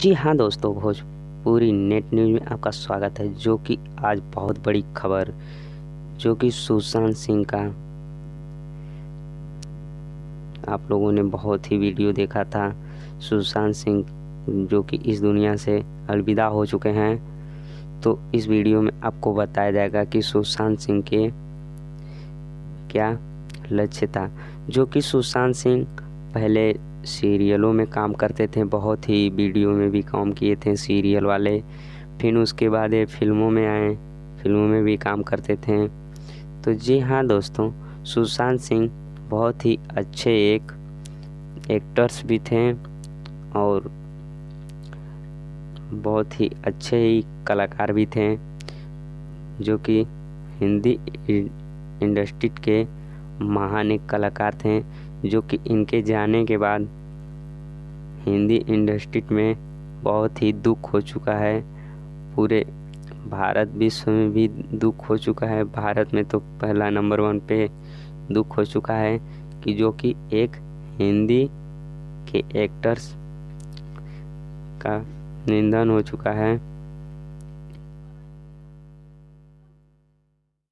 जी हाँ दोस्तों, Bhojpuri net news में आपका स्वागत है। जो कि आज बहुत बड़ी खबर, जो कि सुशांत सिंह का, आप लोगों ने बहुत ही वीडियो देखा था। सुशांत सिंह जो कि इस दुनिया से अलविदा हो चुके हैं। तो इस वीडियो में आपको बताया जाएगा कि सुशांत सिंह के क्या लक्ष्य था। जो कि सुशांत सिंह पहले सीरियलों में काम करते थे, बहुत ही वीडियो में भी काम किए थे सीरियल वाले। फिर उसके बाद ये फिल्मों में आए, फिल्मों में भी काम करते थे। तो जी हाँ दोस्तों, सुशांत सिंह बहुत ही अच्छे एक एक्टर्स भी थे और बहुत ही अच्छे ही कलाकार भी थे, जो कि हिंदी इंडस्ट्री के महान एक कलाकार थे। जो कि इनके जाने के बाद हिंदी इंडस्ट्री में बहुत ही दुख हो चुका है। पूरे भारत विश्व में भी दुख हो चुका है। भारत में तो पहला नंबर 1 पे दुख हो चुका है कि जो कि एक हिंदी के एक्टर्स का निधन हो चुका है।